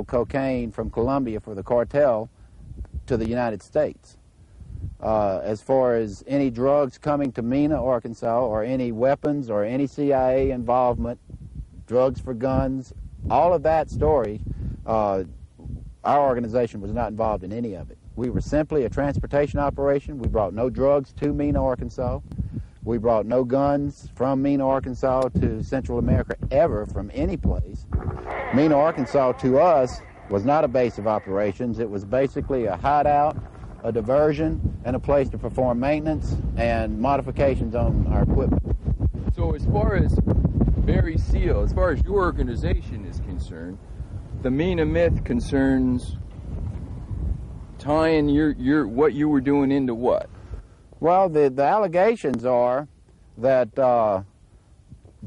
cocaine from Colombia for the cartel to the United States. As far as any drugs coming to Mena, Arkansas, or any weapons or any CIA involvement, drugs for guns, all of that story, our organization was not involved in any of it. We were simply a transportation operation. We brought no drugs to Mena, Arkansas. We brought no guns from Mena, Arkansas to Central America ever from any place. Mena, Arkansas to us was not a base of operations. It was basically a hideout, a diversion, and a place to perform maintenance and modifications on our equipment. So as far as Barry Seal, as far as your organization is concerned, the Mena myth concerns tying what you were doing into what? Well, the allegations are that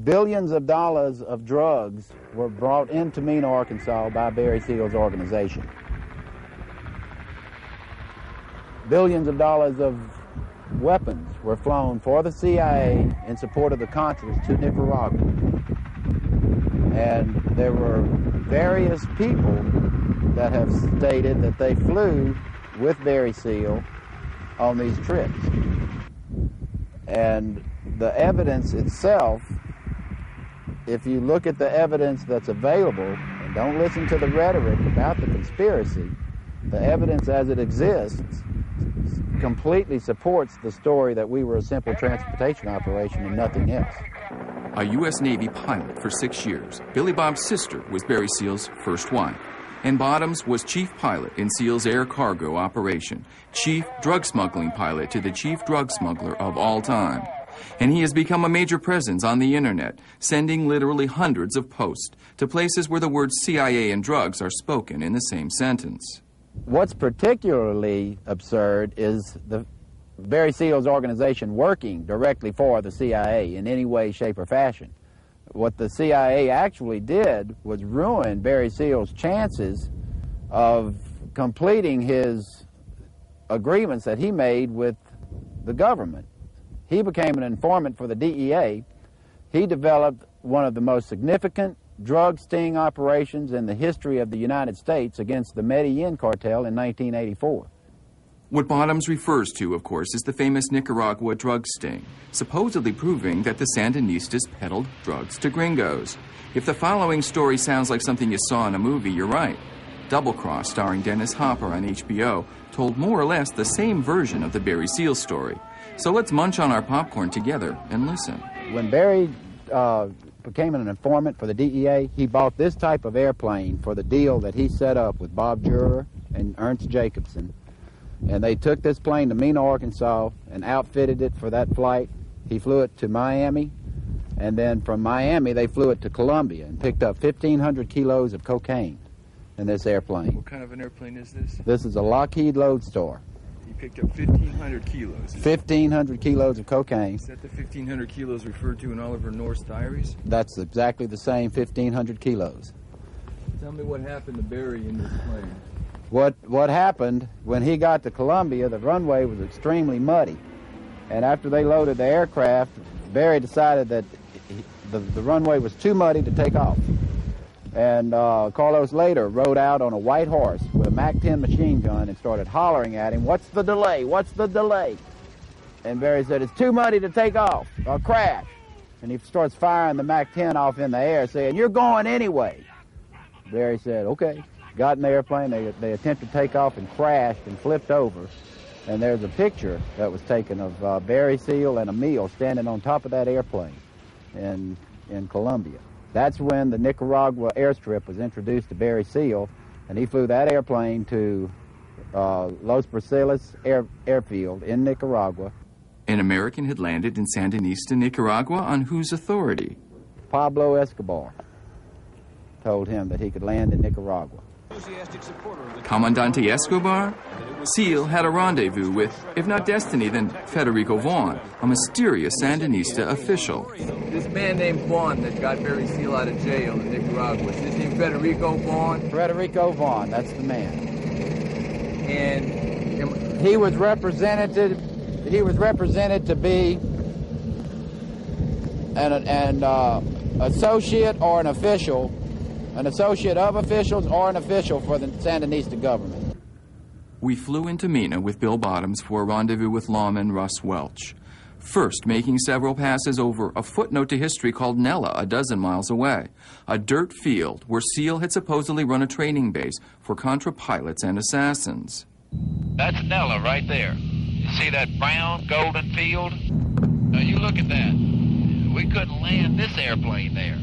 billions of dollars of drugs were brought into Mena, Arkansas by Barry Seal's organization. Billions of dollars of weapons were flown for the CIA in support of the Contras to Nicaragua. And there were various people that have stated that they flew with Barry Seal on these trips. And the evidence itself, if you look at the evidence that's available, and don't listen to the rhetoric about the conspiracy, the evidence as it exists completely supports the story that we were a simple transportation operation and nothing else. A U.S. Navy pilot for 6 years, Billy Bob's sister was Barry Seal's first wife. And Bottoms was chief pilot in Seal's air cargo operation, chief drug smuggling pilot to the chief drug smuggler of all time. And he has become a major presence on the internet, sending literally hundreds of posts to places where the words CIA and drugs are spoken in the same sentence. What's particularly absurd is the Barry Seal's organization working directly for the CIA in any way, shape, or fashion. What the CIA actually did was ruin Barry Seal's chances of completing his agreements that he made with the government. He became an informant for the DEA. He developed one of the most significant drug sting operations in the history of the United States against the Medellin cartel in 1984. What Bottoms refers to, of course, is the famous Nicaragua drug sting, supposedly proving that the Sandinistas peddled drugs to gringos. If the following story sounds like something you saw in a movie, you're right. Double Cross, starring Dennis Hopper on HBO, told more or less the same version of the Barry Seal story. So let's munch on our popcorn together and listen. When Barry became an informant for the DEA, he bought this type of airplane for the deal that he set up with Bob Jurer and Ernst Jacobson. And they took this plane to Mena, Arkansas, and outfitted it for that flight. He flew it to Miami, and then from Miami they flew it to Colombia and picked up 1,500 kilos of cocaine in this airplane. What kind of an airplane is this? This is a Lockheed Lodestar. He picked up 1,500 kilos. 1,500 kilos of cocaine. Is that the 1,500 kilos referred to in Oliver North's diaries? That's exactly the same 1,500 kilos. Tell me what happened to Barry in this plane. What happened, when he got to Colombia, the runway was extremely muddy. And after they loaded the aircraft, Barry decided that the runway was too muddy to take off. And Carlos later rode out on a white horse with a MAC-10 machine gun and started hollering at him, "What's the delay? What's the delay?" And Barry said, "It's too muddy to take off. I'll crash." And he starts firing the MAC-10 off in the air, saying, "You're going anyway." Barry said, "Okay." Got in the airplane, they attempted to take off and crashed and flipped over. And there's a picture that was taken of Barry Seal and Emil standing on top of that airplane in Colombia. That's when the Nicaragua airstrip was introduced to Barry Seal, and he flew that airplane to Los Braceles airfield in Nicaragua. An American had landed in Sandinista, Nicaragua, on whose authority? Pablo Escobar told him that he could land in Nicaragua. Comandante Escobar? Seal had a rendezvous with, if not Destiny, then Federico Vaughn, a mysterious Sandinista official. This man named Vaughn that got Barry Seal out of jail in Nicaragua, is his name Federico Vaughn? Federico Vaughn, that's the man. And he was represented to be an associate or an official an associate of officials or an official for the Sandinista government. We flew into Mena with Bill Bottoms for a rendezvous with lawman Russ Welch. First, making several passes over a footnote to history called Nella, a dozen miles away, a dirt field where SEAL had supposedly run a training base for Contra pilots and assassins. That's Nella right there. You see that brown, golden field? Now you look at that. We couldn't land this airplane there.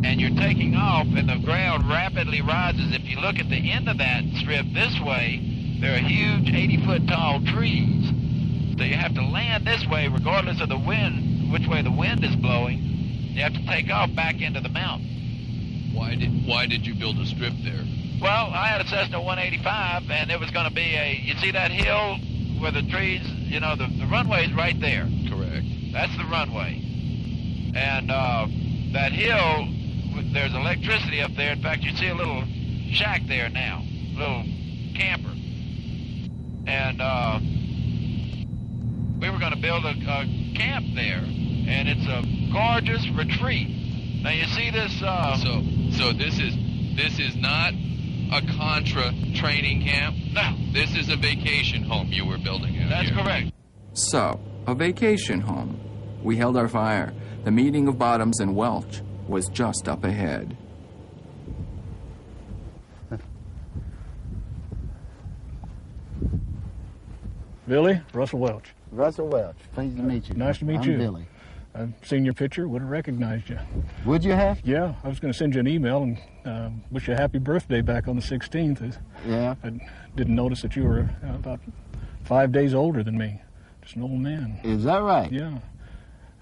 And you're taking off and the ground rapidly rises. If you look at the end of that strip this way, there are huge 80-foot tall trees. So you have to land this way regardless of the wind, which way the wind is blowing. You have to take off back into the mountain. Why did you build a strip there? Well, I had a Cessna 185, and it was going to be you see that hill where the trees, you know, the runway's right there. Correct. That's the runway. And that hill, there's electricity up there. In fact, you see a little shack there now, a little camper. And we were going to build a camp there, and it's a gorgeous retreat. Now you see this. So this is not a Contra training camp. No, this is a vacation home you were building out that's here. correct. So, a vacation home. We held our fire. The meeting of Bottoms and Welch was just up ahead. Billy, Russell Welch. Russell Welch, pleased to meet you. Nice to meet I'm you. Billy. I've seen your picture, would have recognized you. Would you have? Yeah, I was going to send you an email and wish you a happy birthday back on the 16th. Yeah. I didn't notice that you were about 5 days older than me. Just an old man. Is that right? Yeah.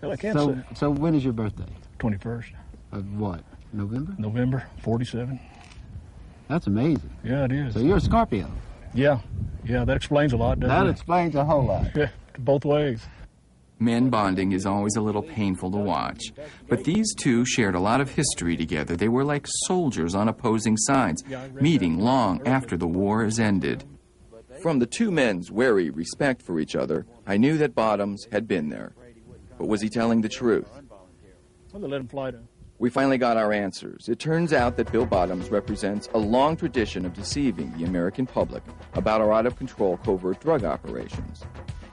Well, I can't say. So when is your birthday? 21st. Of what? November? November, 47. That's amazing. Yeah, it is. So you're a Scorpio. Yeah, that explains a lot, doesn't That it? explains a whole lot. Yeah, both ways. Men bonding is always a little painful to watch, but these two shared a lot of history together. They were like soldiers on opposing sides, meeting long after the war is ended. From the two men's wary respect for each other, I knew that Bottoms had been there. But was he telling the truth? Well, they let him fly to. We finally got our answers. It turns out that Bill Bottoms represents a long tradition of deceiving the American public about our out-of-control covert drug operations.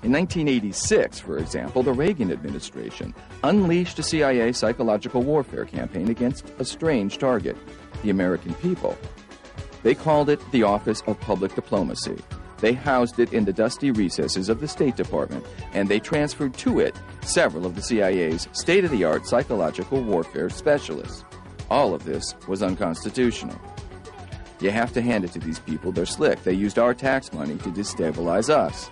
In 1986, for example, the Reagan administration unleashed a CIA psychological warfare campaign against a strange target, the American people. They called it the Office of Public Diplomacy. They housed it in the dusty recesses of the State Department, and they transferred to it several of the CIA's state-of-the-art psychological warfare specialists. All of this was unconstitutional. You have to hand it to these people. They're slick. They used our tax money to destabilize us.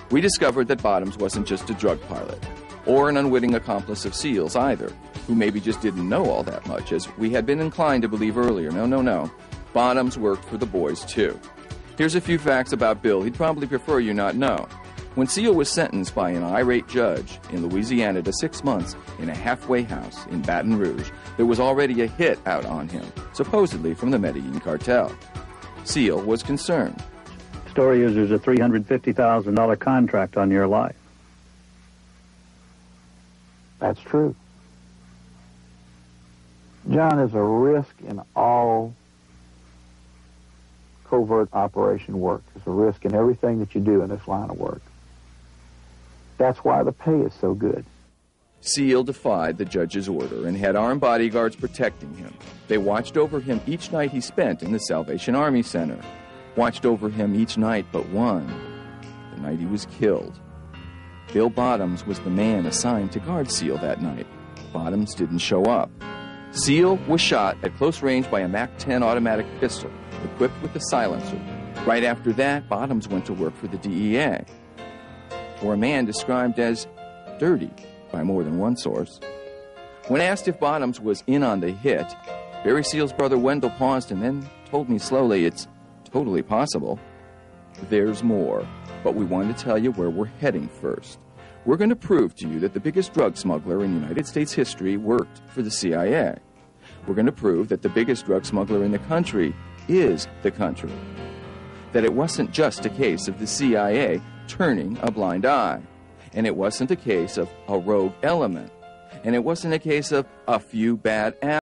We discovered that Bottoms wasn't just a drug pilot, or an unwitting accomplice of SEALs either, who maybe just didn't know all that much, as we had been inclined to believe earlier. No. Bottoms worked for the boys, too. Here's a few facts about Bill he'd probably prefer you not know. When SEAL was sentenced by an irate judge in Louisiana to 6 months in a halfway house in Baton Rouge, there was already a hit out on him, supposedly from the Medellin cartel. SEAL was concerned. Story is there's a $350,000 contract on your life. That's true. John, there's a risk in all covert operation work. There's a risk in everything that you do in this line of work. That's why the pay is so good. SEAL defied the judge's order and had armed bodyguards protecting him. They watched over him each night he spent in the Salvation Army Center. Watched over him each night but one, the night he was killed. Bill Bottoms was the man assigned to guard SEAL that night. Bottoms didn't show up. SEAL was shot at close range by a MAC-10 automatic pistol, equipped with a silencer. Right after that, Bottoms went to work for the DEA. For a man described as dirty by more than one source. When asked if Bottoms was in on the hit, Barry SEAL's brother Wendell paused and then told me slowly it's totally possible. There's more, but we want to tell you where we're heading first. We're going to prove to you that the biggest drug smuggler in United States history worked for the CIA. We're going to prove that the biggest drug smuggler in the country is the country. That it wasn't just a case of the CIA turning a blind eye. And it wasn't a case of a rogue element. And it wasn't a case of a few bad apples.